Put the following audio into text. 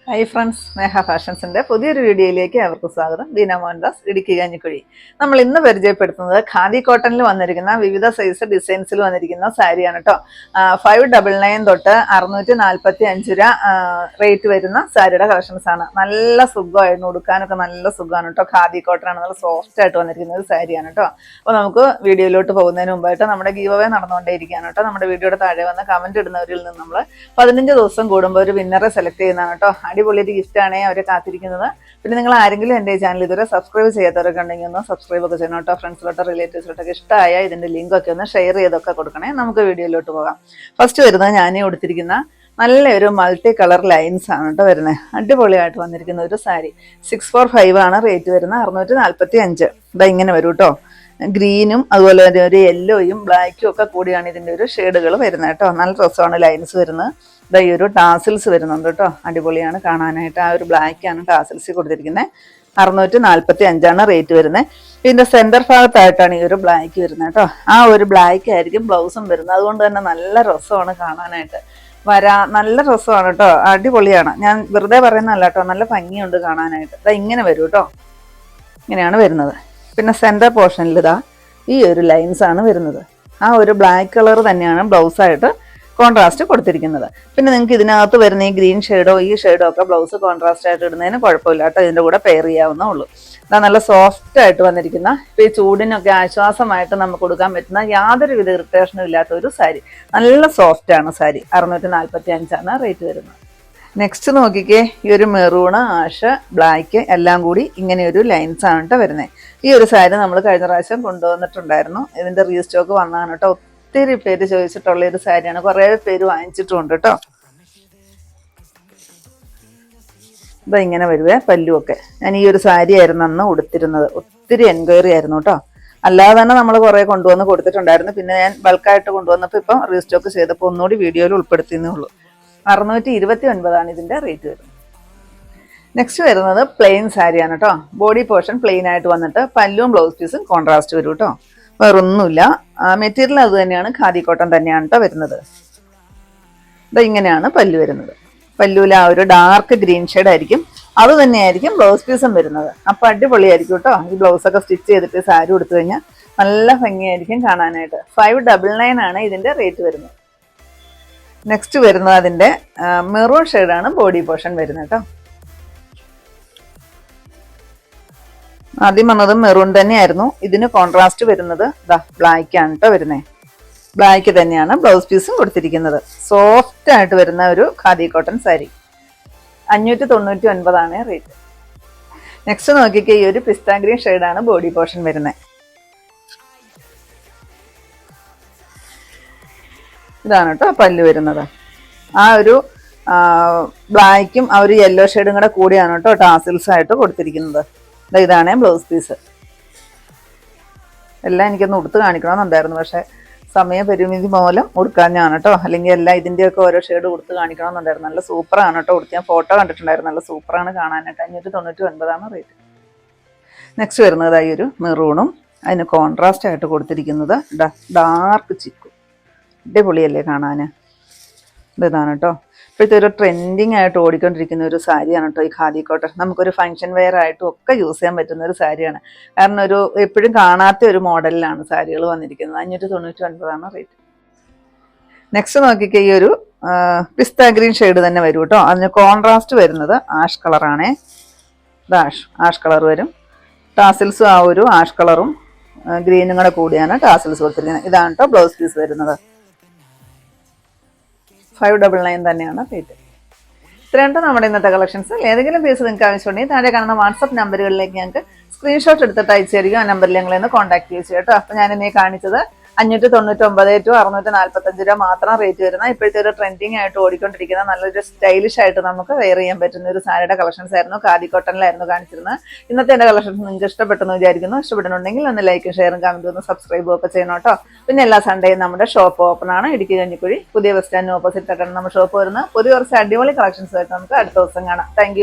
Hi friends, സ്നേഹ ഫാഷൻസിൻ്റെ പുതിയൊരു വീഡിയോയിലേക്ക് അവർക്ക് സ്വാഗതം. ബീന മോഹൻദാസ്, ഇടുക്കി കഞ്ഞിക്കുഴി. നമ്മൾ ഇന്ന് പരിചയപ്പെടുത്തുന്നത് ഖാദി കോട്ടണിൽ വന്നിരിക്കുന്ന വിവിധ സൈസ് ഡിസൈൻസിൽ വന്നിരിക്കുന്ന സാരിയാണ് കേട്ടോ. 599 തൊട്ട് 645 രൂപ റേറ്റ് വരുന്ന സാരിയുടെ കളക്ഷൻസ് ആണ്. നല്ല സുഖമായിരുന്നു, ഉടുക്കാനൊക്കെ നല്ല സുഖമാണ് കേട്ടോ. ഖാദി കോട്ടനാണ്, നല്ല സോഫ്റ്റ് ആയിട്ട് വന്നിരിക്കുന്ന ഒരു സാരിയാണ് കേട്ടോ. അപ്പോൾ നമുക്ക് വീഡിയോയിലോട്ട് പോകുന്നതിന് മുമ്പായിട്ട് നമ്മുടെ ഗീവ് അവേ നടന്നുകൊണ്ടേയിരിക്കുകയാണ് കേട്ടോ. നമ്മുടെ വീഡിയോയുടെ താഴെ വന്ന് കമൻറ്റ് ഇടുന്നവരിൽ നിന്ന് നമ്മൾ 15 ദിവസം കൂടുമ്പോൾ ഒരു വിന്നറെ സെലക്ട് ചെയ്യുന്നതാണ് കേട്ടോ. അടിപൊളിയൊരു ഗിഫ്റ്റാണ് അവരെ കാത്തിരിക്കുന്നത്. പിന്നെ നിങ്ങൾ ആരെങ്കിലും എൻ്റെ ചാനൽ ഇതുവരെ സബ്സ്ക്രൈബ് ചെയ്യാത്തവരൊക്കെ ഉണ്ടെങ്കിൽ ഒന്ന് സബ്സ്ക്രൈബ് ഒക്കെ ചെയ്യണം കേട്ടോ. ഫ്രണ്ട്സിലോട്ടോ റിലേറ്റീവ്സിലോട്ടൊക്കെ ഇഷ്ടമായ ഇതിൻ്റെ ലിങ്കൊക്കെ ഒന്ന് ഷെയർ ചെയ്തൊക്കെ കൊടുക്കണേ. നമുക്ക് വീഡിയോയിലോട്ട് പോകാം. ഫസ്റ്റ് വരുന്നത് ഞാൻ കൊടുത്തിരിക്കുന്ന നല്ലൊരു മൾട്ടി കളർ ലൈൻസ് ആണ് കേട്ടോ വരുന്നത്. അടിപൊളിയായിട്ട് വന്നിരിക്കുന്ന ഒരു സാരി. 645 ആണ് റേറ്റ് വരുന്നത്. 645. ഇതാ ഇങ്ങനെ വരും കേട്ടോ. ഗ്രീനും അതുപോലെ തന്നെ ഒരു യെല്ലോയും ബ്ലാക്കും ഒക്കെ കൂടിയാണ് ഇതിൻ്റെ ഒരു ഷെയ്ഡുകൾ വരുന്നത് കേട്ടോ. നല്ല രസമാണ് ലൈൻസ് വരുന്നത്. ഇതാ ഈ ഒരു ടാസിൽസ് വരുന്നുണ്ട് കേട്ടോ. അടിപൊളിയാണ് കാണാനായിട്ട്. ആ ഒരു ബ്ലാക്കാണ് ടാസിൽസ് കൊടുത്തിരിക്കുന്നത്. 645 റേറ്റ് വരുന്നത്. ഇതിൻ്റെ സെൻറ്റർ ഭാഗത്തായിട്ടാണ് ഈ ഒരു ബ്ലാക്ക് വരുന്നത് കേട്ടോ. ആ ഒരു ബ്ലാക്ക് ആയിരിക്കും ബ്ലൗസും വരുന്നത്. അതുകൊണ്ട് തന്നെ നല്ല രസമാണ് കാണാനായിട്ട്. നല്ല രസമാണ് കേട്ടോ. അടിപൊളിയാണ്. ഞാൻ വെറുതെ പറയുന്നതല്ല കേട്ടോ, നല്ല ഭംഗിയുണ്ട് കാണാനായിട്ട്. ഇതാ ഇങ്ങനെ വരും കേട്ടോ. ഇങ്ങനെയാണ് വരുന്നത്. പിന്നെ സെൻറ്റർ പോർഷനിൽ ഇതാ ഈ ഒരു ലൈൻസ് ആണ് വരുന്നത്. ആ ഒരു ബ്ലാക്ക് കളർ തന്നെയാണ് ബ്ലൗസായിട്ട് കോൺട്രാസ്റ്റ് കൊടുത്തിരിക്കുന്നത്. പിന്നെ നിങ്ങൾക്ക് ഇതിനകത്ത് വരുന്ന ഈ ഗ്രീൻ ഷെയ്ഡോ ഈ ഷെയ്ഡോ ഒക്കെ ബ്ലൗസ് കോൺട്രാസ്റ്റ് ആയിട്ട് ഇടുന്നതിന് കുഴപ്പമില്ല കേട്ടോ. ഇതിൻ്റെ കൂടെ പെയർ ചെയ്യാവുന്നേ ഉള്ളൂ. ഇതാ നല്ല സോഫ്റ്റ് ആയിട്ട് വന്നിരിക്കുന്ന, ഇപ്പോൾ ഈ ചൂടിനൊക്കെ ആശ്വാസമായിട്ട് നമുക്ക് കൊടുക്കാൻ പറ്റുന്ന യാതൊരുവിധ ഇറിറ്റേഷനും ഇല്ലാത്ത ഒരു സാരി. നല്ല സോഫ്റ്റ് ആണ് സാരി. 645 റേറ്റ് വരുന്നത്. നെക്സ്റ്റ് നോക്കിക്കേ, ഈ ഒരു മെറൂണ്, ആഷ്, ബ്ലാക്ക് എല്ലാം കൂടി ഇങ്ങനെ ഒരു ലൈൻസ് ആണ് കേട്ടോ വരുന്നത്. ഈ ഒരു സാരി നമ്മൾ കഴിഞ്ഞ പ്രാവശ്യം കൊണ്ടുവന്നിട്ടുണ്ടായിരുന്നു. ഇതിൻ്റെ റീസ്റ്റോക്ക് വന്നതാണ് കേട്ടോ. ഒത്തിരി പേര് ചോദിച്ചിട്ടുള്ള ഒരു സാരിയാണ്. കുറേ പേര് വാങ്ങിച്ചിട്ടുണ്ട് കേട്ടോ. ഇതാ ഇങ്ങനെ വരുവേ പല്ലുമൊക്കെ. ഞാൻ ഈ ഒരു സാരി ആയിരുന്നു അന്ന് ഉടുത്തിരുന്നത്. ഒത്തിരി എൻക്വയറി ആയിരുന്നു കേട്ടോ. അല്ലാതെ തന്നെ നമ്മൾ കുറേ കൊണ്ടുവന്ന് കൊടുത്തിട്ടുണ്ടായിരുന്നു. പിന്നെ ഞാൻ ബൾക്കായിട്ട് കൊണ്ടുവന്നപ്പോൾ ഇപ്പം റീസ്റ്റോക്ക് ചെയ്തപ്പോൾ ഒന്നുകൂടി വീഡിയോയിൽ ഉൾപ്പെടുത്തിയെന്നേ ഉള്ളൂ. 629 ഇതിൻ്റെ റേറ്റ് വരുന്നത്. നെക്സ്റ്റ് വരുന്നത് പ്ലെയിൻ സാരിയാണ് കേട്ടോ. ബോഡി പോർഷൻ പ്ലെയിൻ ആയിട്ട് വന്നിട്ട് പല്ലും ബ്ലൗസ് പീസും കോൺട്രാസ്റ്റ് വരും കേട്ടോ. വേറൊന്നുമില്ല. മെറ്റീരിയൽ അത് തന്നെയാണ്, ഖാദി കോട്ടൺ തന്നെയാണ് കേട്ടോ വരുന്നത്. ഇത് ഇങ്ങനെയാണ് പല്ലു വരുന്നത്. പല്ലുവിൽ ആ ഒരു ഡാർക്ക് ഗ്രീൻ ഷെയ്ഡ് ആയിരിക്കും. അത് തന്നെയായിരിക്കും ബ്ലൗസ് പീസും വരുന്നത്. അപ്പം അടിപൊളിയായിരിക്കും കേട്ടോ. ഈ ബ്ലൗസൊക്കെ സ്റ്റിച്ച് ചെയ്തിട്ട് സാരി കൊടുത്തു കഴിഞ്ഞാൽ നല്ല ഭംഗിയായിരിക്കും കാണാനായിട്ട്. 599 ഇതിൻ്റെ റേറ്റ് വരുന്നത്. നെക്സ്റ്റ് വരുന്നത് അതിൻ്റെ മെറൂൺ ഷെയ്ഡാണ് ബോഡി പോർഷൻ വരുന്നത് കേട്ടോ. ആദ്യം വന്നത് മെറൂൺ തന്നെയായിരുന്നു. ഇതിന് കോൺട്രാസ്റ്റ് വരുന്നത് ബ്ലാക്ക് ആണ് കേട്ടോ വരുന്നത്. ബ്ലാക്ക് തന്നെയാണ് ബ്ലൗസ് പീസും കൊടുത്തിരിക്കുന്നത്. സോഫ്റ്റ് ആയിട്ട് വരുന്ന ഒരു khadi cotton sari. 599 rate. Next നോക്കിക്കേ, ഈ ഒരു പിസ്ത ഗ്രീൻ ഷെയ്ഡാണ് ബോഡി പോർഷൻ വരുന്നത്. ഇതാണ് കേട്ടോ പല്ല് വരുന്നത്. ആ ഒരു ബ്ലാക്കും ആ ഒരു യെല്ലോ ഷെയ്ഡും കൂടെ കൂടിയാണ് കേട്ടോ ടാസിൽസ് ആയിട്ട് കൊടുത്തിരിക്കുന്നത്. ഇതാണ് ബ്ലൗസ് പീസ്. എല്ലാം എനിക്കൊന്ന് ഉടുത്ത് കാണിക്കണമെന്നുണ്ടായിരുന്നു, പക്ഷേ സമയപരിമിതി മൂലം ഉടുക്കാഞ്ഞാണ് കേട്ടോ. അല്ലെങ്കിൽ എല്ലാം ഇതിൻ്റെയൊക്കെ ഓരോ ഷെയ്ഡ് കൊടുത്ത് കാണിക്കണമെന്നുണ്ടായിരുന്നു. നല്ല സൂപ്പറാണ് കേട്ടോ ഉടുത്ത്. ഞാൻ ഫോട്ടോ കണ്ടിട്ടുണ്ടായിരുന്നു. നല്ല സൂപ്പറാണ് കാണാനായിട്ട്. 599 റേറ്റ്. നെക്സ്റ്റ് വരുന്നത് ഈ ഒരു മെറൂണും അതിന് കോൺട്രാസ്റ്റ് ആയിട്ട് കൊടുത്തിരിക്കുന്നത് ഡാർക്ക് ചിക്കും. അടിപൊളിയല്ലേ കാണാൻ. ഇതാണ് കേട്ടോ. ഇപ്പോഴത്തെ ഒരു ട്രെൻഡിങ് ആയിട്ട് ഓടിക്കൊണ്ടിരിക്കുന്ന ഒരു സാരിയാണ് കേട്ടോ ഈ ഖാദി കോട്ടൺ. നമുക്കൊരു ഫംഗ്ഷൻ വെയർ ആയിട്ടും ഒക്കെ യൂസ് ചെയ്യാൻ പറ്റുന്ന ഒരു സാരിയാണ്. കാരണം ഒരു എപ്പോഴും കാണാത്ത ഒരു മോഡലിലാണ് സാരികൾ വന്നിരിക്കുന്നത്. 599 റേറ്റ്. നെക്സ്റ്റ് നോക്കിക്കേ, ഈ ഒരു പിസ്ത ഗ്രീൻ ഷെയ്ഡ് തന്നെ വരും കേട്ടോ. അതിന് കോൺട്രാസ്റ്റ് വരുന്നത് ആഷ് കളറാണേ. ഇത് ആഷ് കളർ വരും. ടാസിൽസും ആ ഒരു ആഷ് കളറും ഗ്രീനും കൂടെ കൂടിയാണ് ടാസിൽസ് കൊടുത്തിരിക്കുന്നത്. ഇതാണ് കേട്ടോ ബ്ലൗസ് പീസ് വരുന്നത്. 599 തന്നെയാണ് റേറ്റ്. ഇത്രയുണ്ട് നമ്മുടെ ഇന്നത്തെ കളക്ഷൻസ്. ഏതെങ്കിലും പീസ് നിങ്ങൾക്ക് ആവശ്യമുണ്ടെങ്കിൽ താഴെ കാണുന്ന വാട്സപ്പ് നമ്പറുകളിലേക്ക് ഞങ്ങൾക്ക് സ്ക്രീൻഷോട്ട് എടുത്തിട്ട് അയച്ചു തരിക. ആ നമ്പറിൽ ഞങ്ങളെന്ന് കോൺടാക്ട് ചെയ്തു കേട്ടോ. അപ്പോൾ ഞാൻ ഇനി കാണിച്ചത് 599 ടു 645 രൂപ മാത്രം റേറ്റ് വരുന്ന ഇപ്പോഴത്തെ ഒരു ട്രെൻഡിങ് ആയിട്ട് ഓടിക്കൊണ്ടിരിക്കുന്ന നല്ലൊരു സ്റ്റൈലിഷ് ആയിട്ട് നമുക്ക് വെയർ ചെയ്യാൻ പറ്റുന്ന ഒരു സാരിയുടെ കളക്ഷൻസ് ആയിരുന്നു. ഖാദി കോട്ടണിലായിരുന്നു കാണിച്ചിരുന്നത്. ഇന്നത്തെ എൻ്റെ കളക്ഷൻസ് നിങ്ങൾക്ക് ഇഷ്ടപ്പെട്ടെന്ന് വിചാരിക്കുന്നു. ഇഷ്ടപ്പെടുന്നുണ്ടെങ്കിൽ ഒന്ന് ലൈക്കും ഷെയറും കമൻറ്റും ഒന്ന് സബ്സ്ക്രൈബും ഒക്കെ ചെയ്യണം കേട്ടോ. പിന്നെ എല്ലാ സൺഡേയും നമ്മുടെ ഷോപ്പ് ഓപ്പൺ ആണ്. ഇടുക്കി കഞ്ഞിക്കുഴി പുതിയ ബസ് സ്റ്റാൻഡിന് ഓപ്പോസിറ്റ് ആയിട്ടാണ് നമ്മുടെ ഷോപ്പ് വരുന്നത്. പുതിയ കുറച്ച് അടിപൊളി കളക്ഷൻസ് ആയിട്ട് നമുക്ക് അടുത്ത ദിവസം കാണാം. താങ്ക്